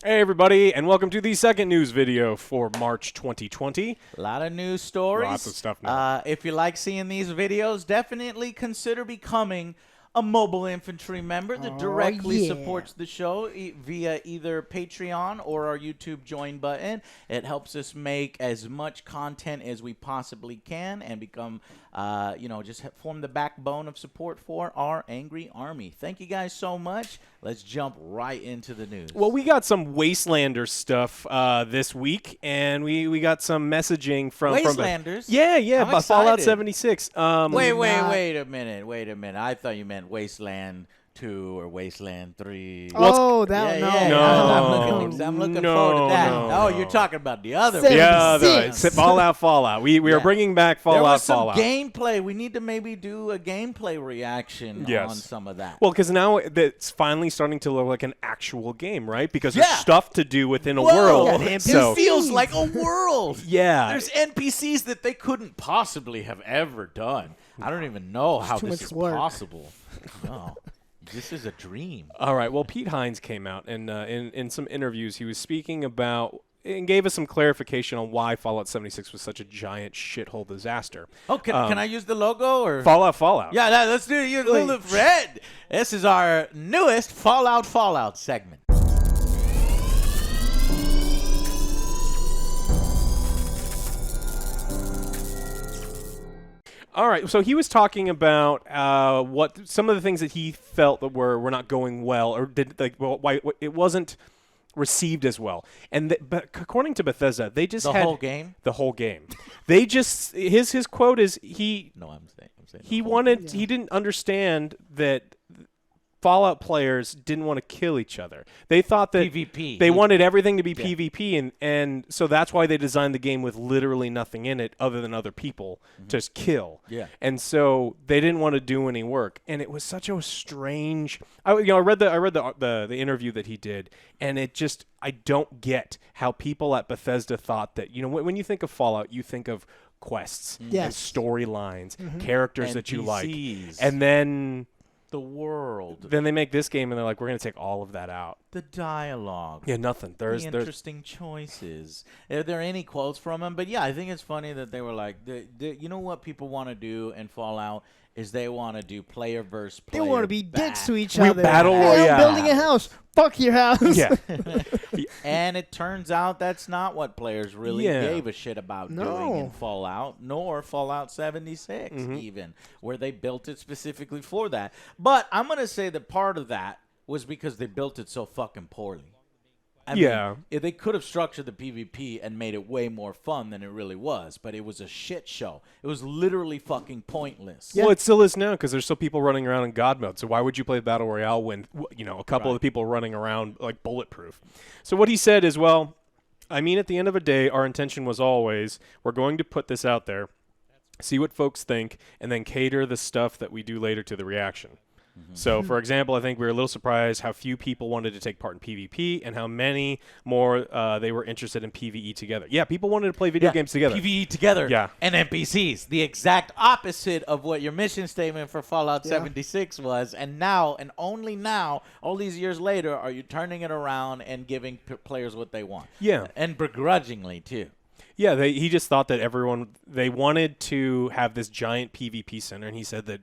Hey everybody, and welcome to the second news video for March 2020. A lot of news stories. Lots of stuff now. If you like seeing these videos, definitely consider becoming a mobile infantry member that directly supports the show via either Patreon or our YouTube join button. It helps us make as much content as we possibly can and become, just form the backbone of support for our angry army. Thank you guys so much. Let's jump right into the news. Well, we got some Wastelander stuff this week, and we got some messaging from Wastelanders? Yeah, I'm by Fallout excited. 76. Wait a minute. I thought you meant Wasteland 2 or Wasteland 3. Well, I'm looking forward to that. No. You're talking about the other Seven- one. Yeah, Six. Fallout. We are bringing back There Fallout. was some gameplay. We need to maybe do a gameplay reaction Yes. on some of that. Well, because now it's finally starting to look like an actual game, right? Because there's stuff to do within a Whoa, world. It So feels like a world. yeah, There's NPCs that they couldn't possibly have ever done. I don't even know how too this much is work. possible. No. This is a dream. All right. Well, Pete Hines came out and in some interviews he was speaking about and gave us some clarification on why Fallout 76 was such a giant shithole disaster. Oh, can I use the logo or Fallout. Yeah, let's do it. Little Fred. This is our newest Fallout segment. All right. So he was talking about what some of the things that he felt that were not going well or why it wasn't received as well. And but according to Bethesda, they just The had whole game? The whole game. They just his quote is No, I'm saying he the whole wanted he didn't understand that Fallout players didn't want to kill each other. They thought that PvP. they wanted everything to be PvP, and so that's why they designed the game with literally nothing in it other than other people to just kill. Yeah. And so they didn't want to do any work, and it was such a strange. I read the interview that he did, and it just I don't get how people at Bethesda thought that when you think of Fallout, you think of quests and Yes. storylines, characters that you like, NPCs. and then the world, they make this game and they're like, we're going to take all of that out. the dialogue, Yeah, nothing. There's interesting choices. Are there any quotes from him? But yeah, I think it's funny that they were like, you know what people want to do in Fallout is they want to do player versus player. They want to be dicks to each We other. battle Hey, royale. I'm building a house. Fuck your house. yeah. And it turns out that's not what players really Yeah. gave a shit about doing in Fallout, nor Fallout 76 even, where they built it specifically for that. But I'm going to say that part of that was because they built it so fucking poorly. I mean, they could have structured the PvP and made it way more fun than it really was, but it was a shit show. It was literally fucking pointless. Well, it still is now because there's still people running around in God mode. So why would you play Battle Royale when a couple of the people running around like bulletproof? So what he said is, well, I mean, at the end of the day, our intention was always we're going to put this out there, see what folks think, and then cater the stuff that we do later to the reaction. So, for example, I think we were a little surprised how few people wanted to take part in PvP and how many more they were interested in PvE together. Yeah, people wanted to play video games together. PvE together. Yeah. And NPCs. The exact opposite of what your mission statement for Fallout 76 was. And now, and only now, all these years later, are you turning it around and giving players what they want. Yeah. And begrudgingly, too. Yeah, he just thought that they wanted to have this giant PvP center, and he said that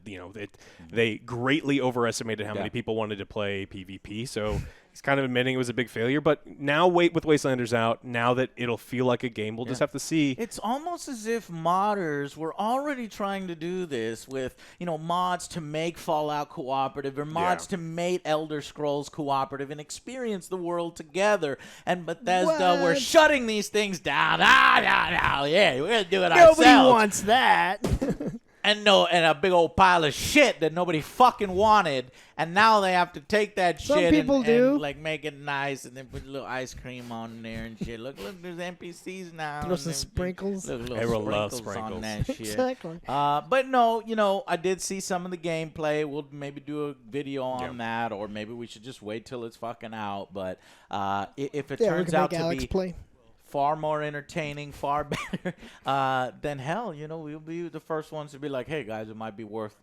they greatly overestimated how many people wanted to play PvP. So he's kind of admitting it was a big failure. But now, with Wastelanders out, now that it'll feel like a game, we'll just have to see. It's almost as if modders were already trying to do this with mods to make Fallout cooperative or mods to make Elder Scrolls cooperative and experience the world together. And Bethesda, we're shutting these things down. Yeah, we're gonna do it ourselves. Nobody wants that. And a big old pile of shit that nobody fucking wanted, and now they have to take that Some shit people do. and like make it nice, and then put a little ice cream on there and shit. Look, there's NPCs now. Throw some sprinkles. Look, little Everyone loves sprinkles on sprinkles. that shit. Exactly. But no, I did see some of the gameplay. We'll maybe do a video on that, or maybe we should just wait till it's fucking out. But if it Yeah, we turns can out make to Alex be play. far more entertaining, far better, then hell, we'll be the first ones to be like, hey, guys, it might be worth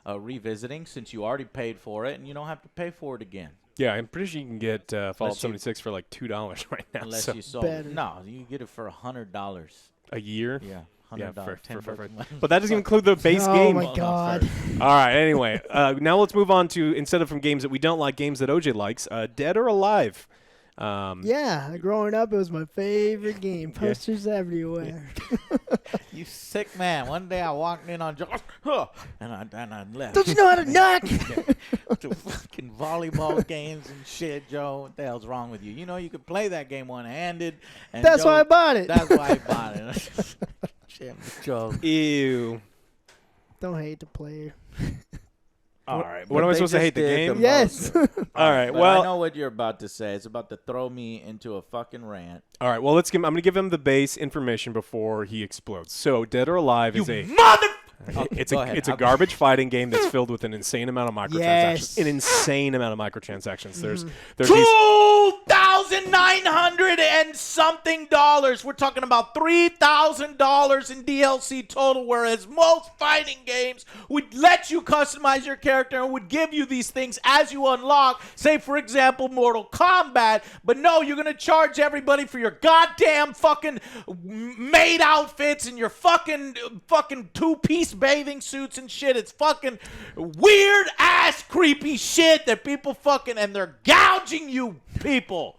revisiting since you already paid for it and you don't have to pay for it again. Yeah, I'm pretty sure you can get Fallout Unless you- 76 for like $2 right now. Unless so you sold Better. No, you get it for $100. a year. Yeah, Yeah, $100. for but that doesn't include the base Oh game. my God. All right. Anyway, now let's move on to, instead of from games that we don't like, games that OJ likes. Dead or Alive. Yeah, growing up, it was my favorite game. Posters everywhere. You sick man. One day I walked in on Josh, and I left. Don't you know how to knock? To fucking volleyball games and shit, Joe. What the hell's wrong with you? You know you could play that game one-handed. And That's Joe, why I bought it. That's why I bought it. Shit, Joe. Ew. Don't hate the player. All right. What but am I they supposed to just hate, the did game? Yes. All right. But Well, I know what you're about to say. It's about to throw me into a fucking rant. all right. Well, let's give. I'm going to give him the base information before he explodes. So, Dead or Alive is a. It's Go a ahead. it's a garbage fighting game that's filled with an insane amount of microtransactions. Yes. An insane amount of microtransactions. There's these. $2,900 and something dollars. We're talking about $3,000 in DLC total, whereas most fighting games would let you customize your character and would give you these things as you unlock, say, for example, Mortal Kombat. But no, you're going to charge everybody for your goddamn fucking maid outfits and your fucking two-piece bathing suits and shit. It's fucking weird-ass creepy shit that people fucking, and they're gouging you people.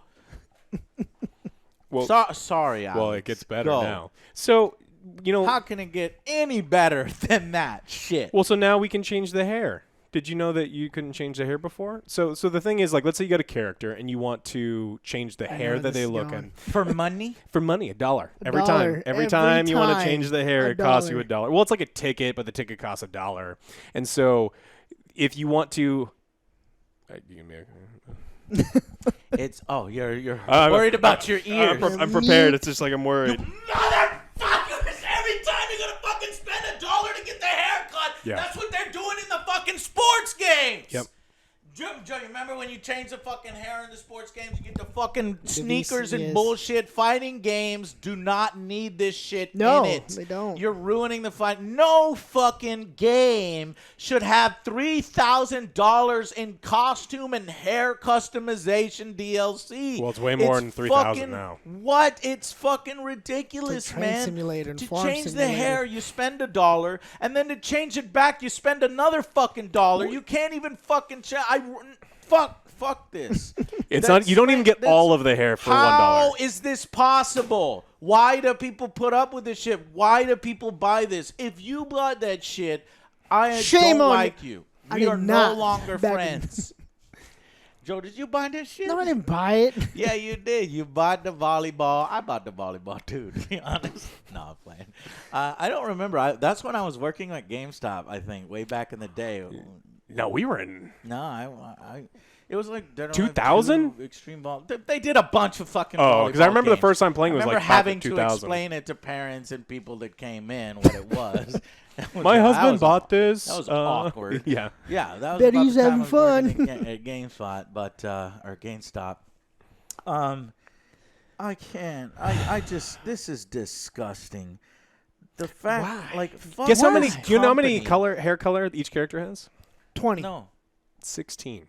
Well, Sorry, Alex. well, it gets better Go. now. So, you know. How can it get any better than that shit? Well, so now we can change the hair. Did you know that you couldn't change the hair before? So the thing is, like, let's say you got a character and you want to change the hair where that they this is look going. in For money? for money, $1 every $1. time. Every time you want to change the hair, $1. it costs you $1. Well, it's like a ticket, but the ticket costs $1. And so, if you want to, you give me a. It's you're I'm- worried about your ears. I'm prepared. It's just like I'm worried. Motherfuckers! Every time you're gonna fucking spend $1 to get the haircut, Yeah. that's what they're doing in the fucking sports games. Yep. Joe, you remember when you change the fucking hair in the sports games? You get the fucking sneakers and yes. bullshit. Fighting games do not need this shit No, in it. they don't. You're ruining the fight. No fucking game should have $3,000 in costume and hair customization DLC. Well, it's way more than 3,000 now. What? It's fucking ridiculous, Train man. simulator and To farm change the simulator. hair, you spend $1, and then to change it back, you spend another fucking $1. You can't even fucking fuck this. It's not. You don't even get all of the hair for $1. How is this possible? Why do people put up with this shit? Why do people buy this? If you bought that shit, I Shame don't on like you. I We did are no not longer back in- friends. Joe, did you buy this shit? No, I didn't buy it. Yeah, you did. You bought the volleyball. I bought the volleyball too, to be honest. No, I'm playing. I don't remember. That's when I was working at GameStop, I think, way back in the day. No, we were in. No, it was like 2000? Extreme Ball. They did a bunch of fucking. Oh, because I remember the games. first time playing I was remember like back having in to 2000. explain it to parents and people that came in what it was. My husband bought this. That was awkward. Yeah. Yeah, that was Bet about he's the time having I was working fun. at GameSpot, but or GameStop. I can't. I just. This is disgusting. The fact, like, fuck Guess how many? this Do you know how many company. hair color each character has? 20. No. 16.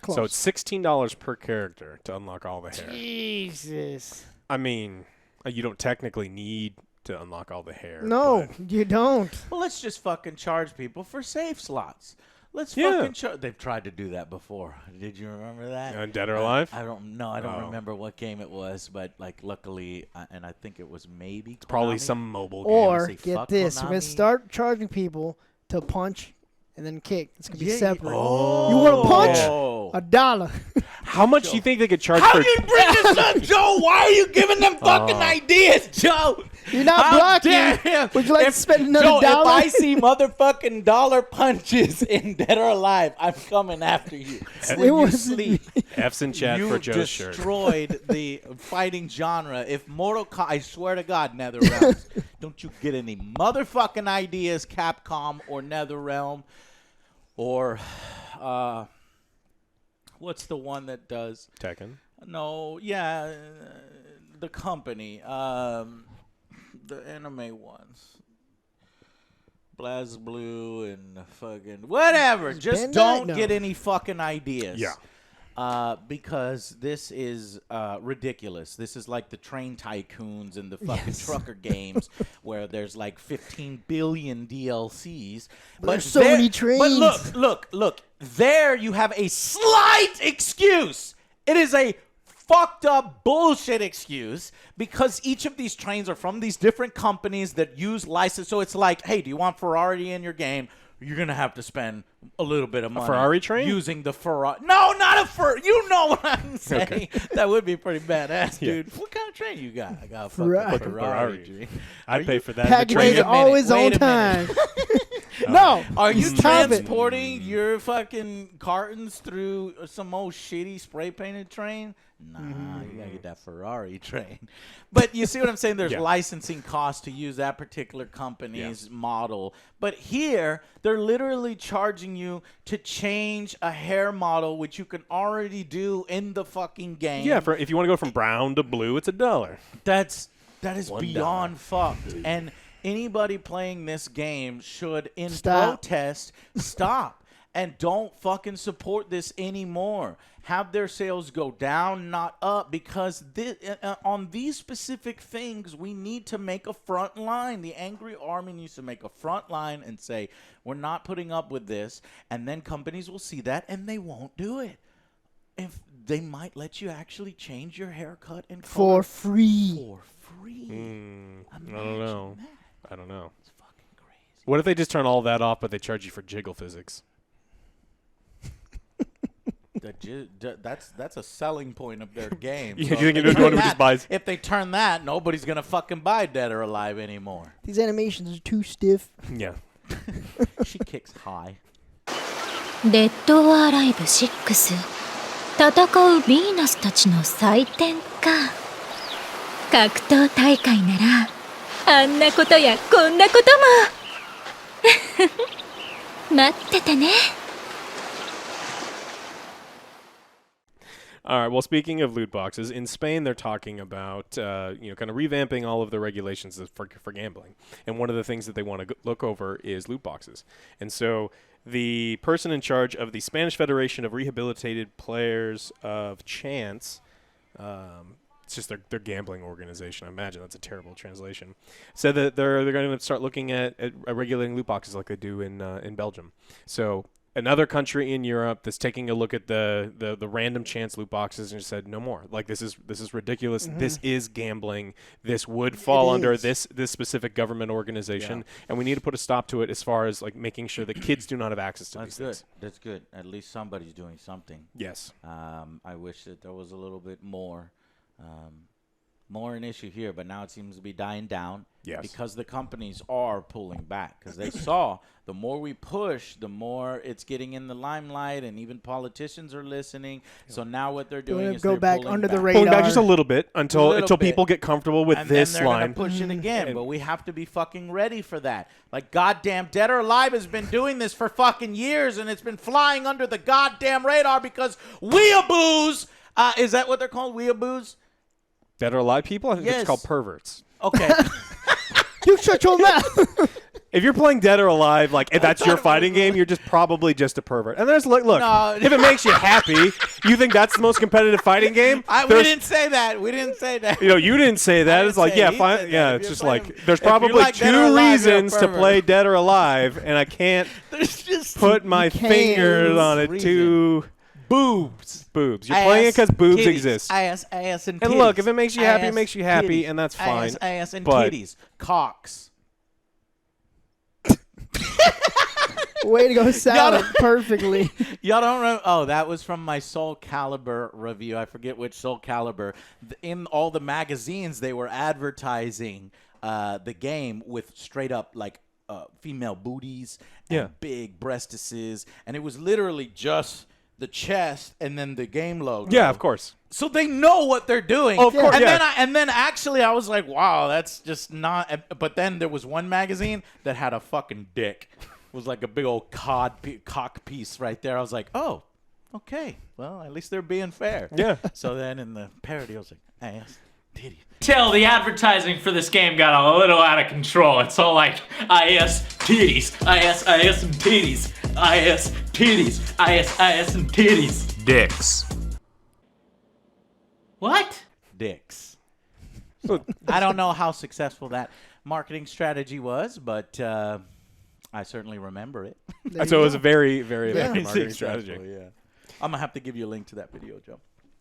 Close. So it's $16 per character to unlock all the hair. Jesus. I mean, you don't technically need to unlock all the hair. No, but- you don't. Well, let's just fucking charge people for safe slots. Let's Yeah. fucking charge. They've tried to do that before. Did you remember that? And Dead or Alive? I don't know. I don't Oh. remember what game it was, but like, luckily, and I think it was maybe Probably Konami. some mobile game. Or say get fuck this: we're gonna Konami. start charging people to punch and then kick. It's gonna be Yeah, separate. Oh. You want to punch? Oh. $1. How much do you think they could charge How for? do you bring this up, Joe? Why are you giving them fucking ideas, Joe? You're not How blocking. dare him. Would you like to If- spend another Joe, $1? if I see motherfucking dollar punches in Dead or Alive, I'm coming after you. When It you was- sleep, F's in chat you for Joe's shirt. destroyed the fighting genre. If Mortal Kombat, I swear to God, NetherRealms, don't you get any motherfucking ideas, Capcom or NetherRealm, or what's the one that does? Tekken. No, yeah, the company, the anime ones. BlazBlue and fucking whatever. Just Bandai? don't No. get any fucking ideas. Yeah. because this is ridiculous. This is like the train tycoons and the fucking trucker games where there's like 15 billion DLCs. But there's so many trains. But look. There you have a slight excuse. It is a fucked up bullshit excuse because each of these trains are from these different companies that use license. So it's like, hey, do you want Ferrari in your game? You're going to have to spend a little bit of money. A Ferrari train? Using the Ferrari. No, not a Ferrari. You know what I'm saying. Okay. That would be pretty badass, dude. What kind of train you got? I got a fucking Ferrari. Dude. I'd pay for that. Package always on time. No. Are you Stop it. transporting your fucking cartons through some old shitty spray painted train? Nah, you gotta get that Ferrari train. But you see what I'm saying? There's licensing costs to use that particular company's model. But here, they're literally charging you to change a hair model, which you can already do in the fucking game. Yeah, if you want to go from brown to blue, it's $1. That is beyond fucked. And anybody playing this game should, in protest, stop. And don't fucking support this anymore. Have their sales go down, not up, because on these specific things, we need to make a front line. The angry army needs to make a front line and say, we're not putting up with this. And then companies will see that, and they won't do it. If they might let you actually change your haircut and color for free. For free. I don't know. That. I don't know. It's fucking crazy. What if they just turn all that off, but they charge you for jiggle physics? That's a selling point of their game. You think everyone just buys? If they turn that, nobody's gonna fucking buy Dead or Alive anymore. These animations are too stiff. Yeah. She kicks high. デッド・オア・アライブ6戦うヴィーナスたちの祭典か。格闘大会ならあんなことやこんなことも待っててね。All right. Well, speaking of loot boxes, in Spain they're talking about kind of revamping all of the regulations for gambling, and one of the things that they want to look over is loot boxes. And so the person in charge of the Spanish Federation of Rehabilitated Players of Chance, it's just their gambling organization. I imagine that's a terrible translation. Said that they're going to start looking at regulating loot boxes like they do in Belgium. So another country in Europe that's taking a look at the random chance loot boxes and just said no more. Like this is ridiculous. Mm-hmm. This is gambling. This would fall under this specific government organization, and we need to put a stop to it as far as like making sure that kids do not have access to these things. That's good. At least somebody's doing something. Yes. I wish that there was a little bit more an issue here, but now it seems to be dying down. Yes. Because the companies are pulling back because they saw the more we push, the more it's getting in the limelight, and even politicians are listening. So now what they're doing is go they're back pulling under back. the radar. Pulling back just a little bit until people get comfortable with and this then they're line. Gonna push it again, but we have to be fucking ready for that. Like goddamn, Dead or Alive has been doing this for fucking years, and it's been flying under the goddamn radar because weeaboos. Is that what they're called? Weeaboos? Dead or Alive people? I think Yes. it's called perverts. Okay. You shut your mouth. If you're playing Dead or Alive, like if that's your fighting game, you're just probably just a pervert. And there's look, No. if it makes you happy, you think that's the most competitive fighting game? We didn't say that. We didn't say that. You didn't say that. I It's didn't like, say yeah, he fine. said that. Yeah, If it's you're just playing- like there's if you probably like Dead or two Alive, you're a reasons to pervert. play Dead or Alive, and I can't There's just put my fingers on it. reason. Two boobs. boobs. You're playing it because boobs titties, exist. Ass, and titties. And look, if it makes you happy, it Ass, makes you happy, titties, and that's fine. Ass, and But- titties. Cocks. Way to go salad perfectly. Y'all don't remember? Oh, that was from my Soul Calibur review. I forget which Soul Calibur. In all the magazines, they were advertising the game with straight up like female booties and big breastises, and it was literally just the chest and then the game logo. Yeah, of course. So they know what they're doing. Oh, of course, and yeah. then actually I was like, wow, that's just not. But then there was one magazine that had a fucking dick. It was like a big old cock piece right there. I was like, oh, okay. Well, at least they're being fair. Yeah. So then in the parody, I was like, ass, titty. Till the advertising for this game got a little out of control. It's all like, IS titties, IS and titties, IS titties, IS and titties. Dicks. What? Dicks. I don't know how successful that marketing strategy was, but I certainly remember it. So it was a very, very Yeah. effective marketing strategy. Yeah. I'm going to have to give you a link to that video, Joe.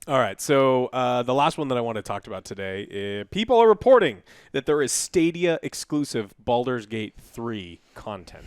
All right, so the last one that I want to talk about today, people are reporting that there is Stadia exclusive Baldur's Gate 3 content.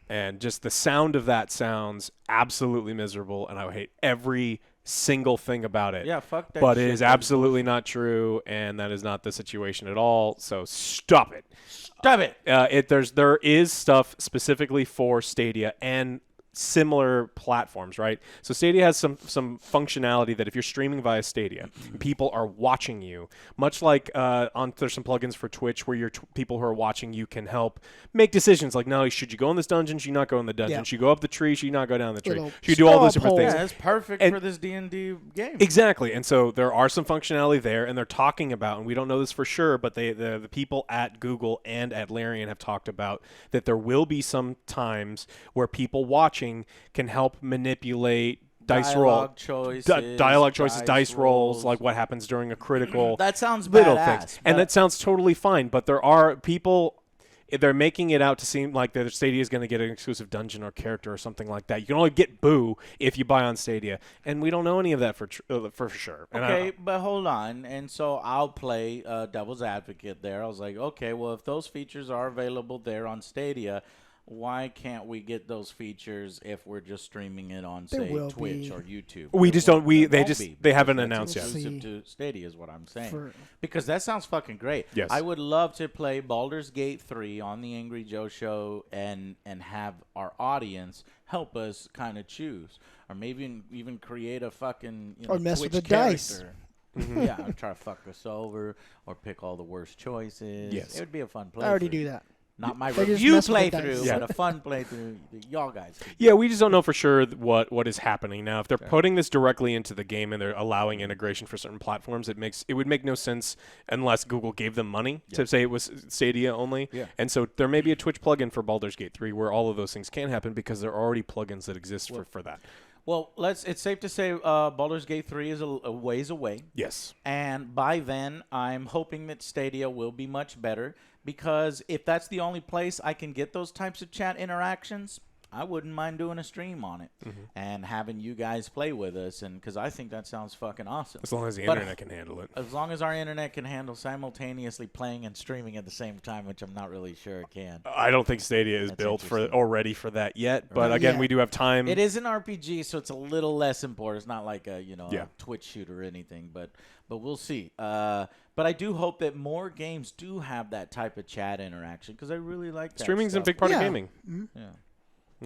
And just the sound of that sounds absolutely miserable, and I hate every single thing about it. Yeah, fuck that But it shit. is absolutely not true, and that is not the situation at all, so stop it. Stop it. There is stuff specifically for Stadia and similar platforms, right? So Stadia has some functionality that if you're streaming via Stadia, people are watching you. Much like there's some plugins for Twitch where people who are watching you can help make decisions like, no, should you go in this dungeon? Should you not go in the dungeon? Yeah. Should you go up the tree? Should you not go down the tree? Little Should you do all those straw different things? Yeah, that's perfect And- for this D&D game. Exactly, and so there are some functionality there, and they're talking about, and we don't know this for sure, but the people at Google and at Larian have talked about that there will be some times where people watching can help manipulate dice Dialogue choices, dice rolls, like what happens during a critical That sounds little badass, things, and but- that sounds totally fine. But there are people. They're making it out to seem like the Stadia is going to get an exclusive dungeon or character or something like that. You can only get Boo if you buy on Stadia, and we don't know any of that for sure. And Okay, but hold on. And so I'll play devil's advocate there. I was like, okay, well, if those features are available there on Stadia, why can't we get those features if we're just streaming it on, There say, will Twitch be. or YouTube? We just don't. There won't be, They haven't because announced that's yet. exclusive to Stadia is what I'm saying. For- Because that sounds fucking great. Yes. I would love to play Baldur's Gate 3 on the Angry Joe Show and have our audience help us kind of choose, or maybe even create a fucking Or mess Twitch with the dice. character. Yeah, or try to fuck us over, or pick all the worst choices. Yes. It would be a fun playthrough. I already do that. Not my They just review mess with the playthrough, dice. Yeah. but a fun playthrough that y'all guys can do. Yeah, we just don't know for sure what is happening now. If they're putting this directly into the game and they're allowing integration for certain platforms, it would make no sense unless Google gave them money to say it was Stadia only. Yeah. And so there may be a Twitch plugin for Baldur's Gate 3 where all of those things can happen because there are already plugins that exist for that. Well, it's safe to say Baldur's Gate 3 is a ways away. Yes. And by then, I'm hoping that Stadia will be much better, because if that's the only place I can get those types of chat interactions, I wouldn't mind doing a stream on it and having you guys play with us, and because I think that sounds fucking awesome. As long as the But- internet can handle it. As long as our internet can handle simultaneously playing and streaming at the same time, which I'm not really sure it can. I don't think Stadia is That's built for interesting. or ready for that yet. But Not again, yet. we do have time. It is an RPG, so it's a little less important. It's not like a Yeah. a Twitch shoot or anything, but we'll see. But I do hope that more games do have that type of chat interaction, because I really like that. Streaming's a stuff. big part of Yeah. gaming. Yeah.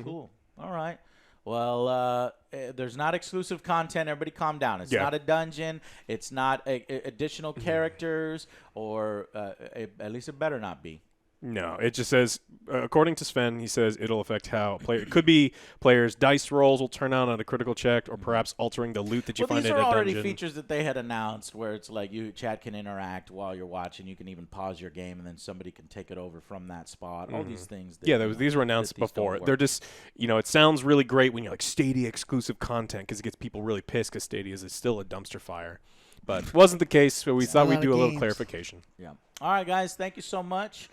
Cool. All right. Well, there's not exclusive content. Everybody calm down. It's Yeah. not a dungeon. It's not additional characters, or at least it better not be. No, it just says, according to Sven, he says it'll affect how it could be players' dice rolls will turn out on a critical check, or perhaps altering the loot that you Well, find these in are a already dungeon. features that they had announced, where it's like chat can interact while you're watching. You can even pause your game, and then somebody can take it over from that spot. All these things. That, Yeah, you know, these were announced that these don't before. work. They're just, it sounds really great when you're like Stadia exclusive content because it gets people really pissed because Stadia is still a dumpster fire. But it wasn't the case, so we thought a we'd lot do of a little games. clarification. Yeah. All right, guys. Thank you so much.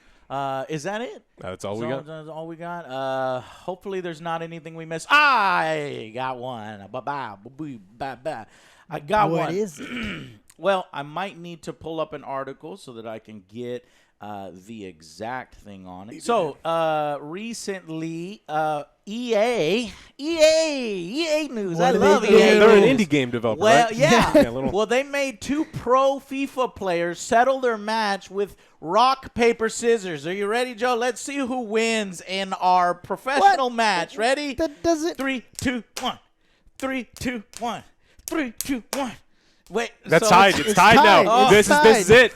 Is that it? That's all we got. That's all we got. Hopefully, there's not anything we missed. I got one. I got one. What is it? Well, I might need to pull up an article so that I can get the exact thing on it. So, recently, EA news. I love EA. They're an news. indie game developer, Well, right? yeah. Yeah, little- Well, they made two pro FIFA players settle their match with rock, paper, scissors. Are you ready, Joe? Let's see who wins in our professional match. Ready? That doesn't. 3, 2, 1. 3, 2, 1. 3, 2, 1. Wait. That's so tied. It's tied now. tied. This It's is it.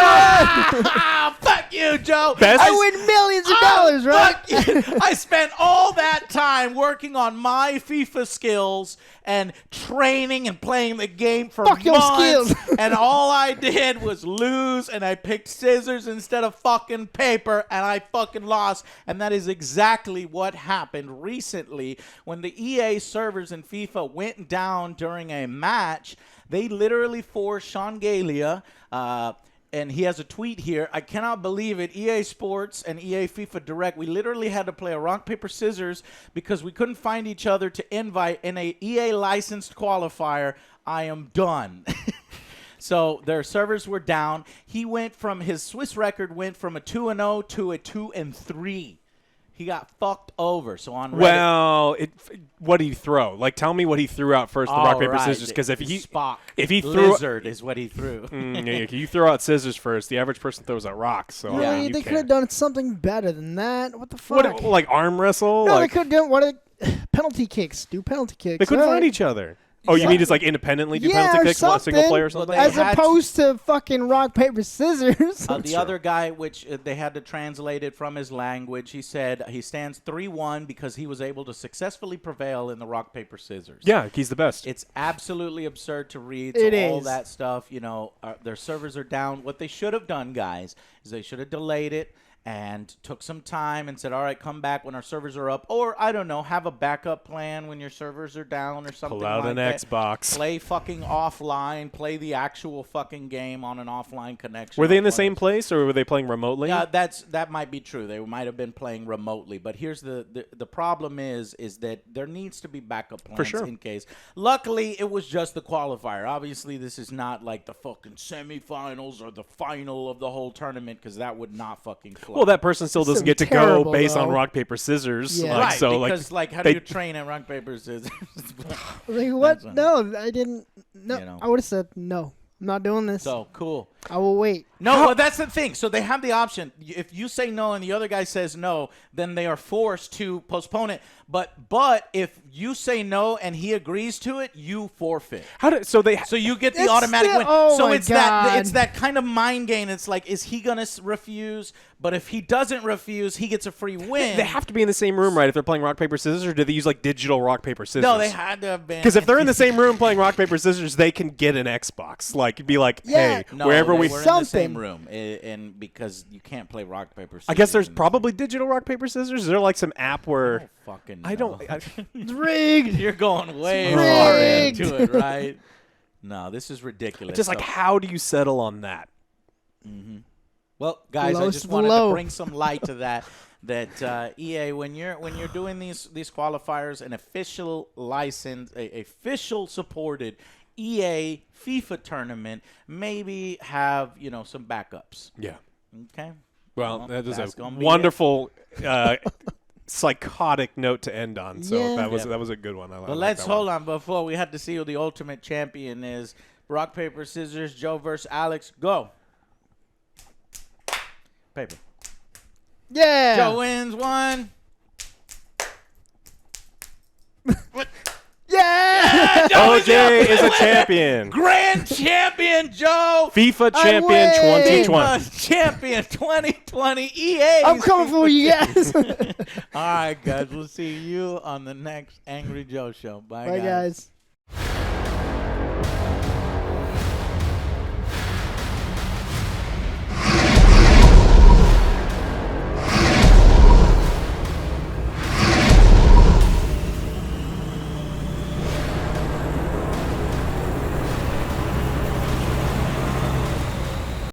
Ah, fuck Fuck you, Joe. Best- I win millions of dollars, right? Fuck you. I spent all that time working on my FIFA skills and training and playing the game for Fuck your months. skills. And all I did was lose, and I picked scissors instead of fucking paper, and I fucking lost. And that is exactly what happened recently when the EA servers in FIFA went down during a match. They literally forced Sean Galia, and he has a tweet here. I cannot believe it. EA Sports and EA FIFA Direct, we literally had to play a rock, paper, scissors because we couldn't find each other to invite in a EA licensed qualifier. I am done. So their servers were down. His Swiss record went from a 2-0 to a 2-3. He got fucked over. So on Reddit, Well, what did he throw? Like, tell me what he threw out first. The rock paper right. scissors. Because if he threw lizard is what he threw. if you throw out scissors first, the average person throws out rocks. So Really? I mean, you They could can't. have done something better than that. What the fuck? What, like arm wrestle? no, like, they could have done penalty kicks. Do penalty kicks. they couldn't All find right. each other. Oh, you mean just like independently do Yeah, penalty or kicks, one single something. player or Well, something? they As had opposed to fucking rock, paper, scissors. The other guy, which they had to translate it from his language, he said he stands 3-1 because he was able to successfully prevail in the rock, paper, scissors. Yeah, he's the best. It's absolutely absurd to read. It So all is. that stuff, their servers are down. What they should have done, guys, is they should have delayed it and took some time and said, all right, come back when our servers are up. Or, I don't know, have a backup plan when your servers are down or something Pull out like an that. Xbox. Play fucking offline. Play the actual fucking game on an offline connection. Were they in the on one same of those- place or were they playing remotely? Yeah, that might be true. They might have been playing remotely, but here's the problem is that there needs to be backup plans sure. in case. Luckily, it was just the qualifier. Obviously, this is not like the fucking semifinals or the final of the whole tournament because that would not fucking fly. Well, that person still doesn't get to go terrible, based on though. rock paper scissors. Yeah. Like, right, so because how they- do you train at rock paper scissors? Like, what? That's No, I didn't. No, You know. I would have said no. I'm not doing this. So cool. I will wait. No, well, that's the thing. So they have the option. If you say no and the other guy says no, then they are forced to postpone it. But if you say no and he agrees to it, you forfeit. So So you get the It's automatic still- win. oh So my it's God. that kind of mind game. It's like, is he gonna refuse? But if he doesn't refuse, he gets a free win. they have to be in the same room, right? If they're playing rock paper scissors, or do they use like digital rock paper scissors? No, they had to have been. Because if they're in the same room playing rock paper scissors, they can get an Xbox. Like, it'd be like, Yeah. hey, no, wherever they we. were in the same Something. room, and because you can't play rock paper. I guess scissors there's in the probably digital rock paper scissors. Is there like some app where same- fucking. I don't? know. It's rigged. You're going way It's far rigged. into it, right? No, this is ridiculous. just like, So- how do you settle on that? well, guys, I Lowest just of the wanted low. to bring some light to that. That EA, when you're doing these qualifiers, an official license, a official supported EA FIFA tournament, maybe have some backups. Yeah. Okay. Well, that is that's a gonna be wonderful, psychotic note to end on. So Yeah. that was a good one. I But let's hold on before we have to see who the ultimate champion is. Rock, paper, scissors, Joe versus Alex. Go. Paper. Yeah. Joe wins one. Yeah. OJ is a champion. Grand champion, Joe. FIFA I champion win. 2020. FIFA champion 2020 EA. I'm coming for you guys. All right, guys. We'll see you on the next Angry Joe show. Bye, Bye, guys.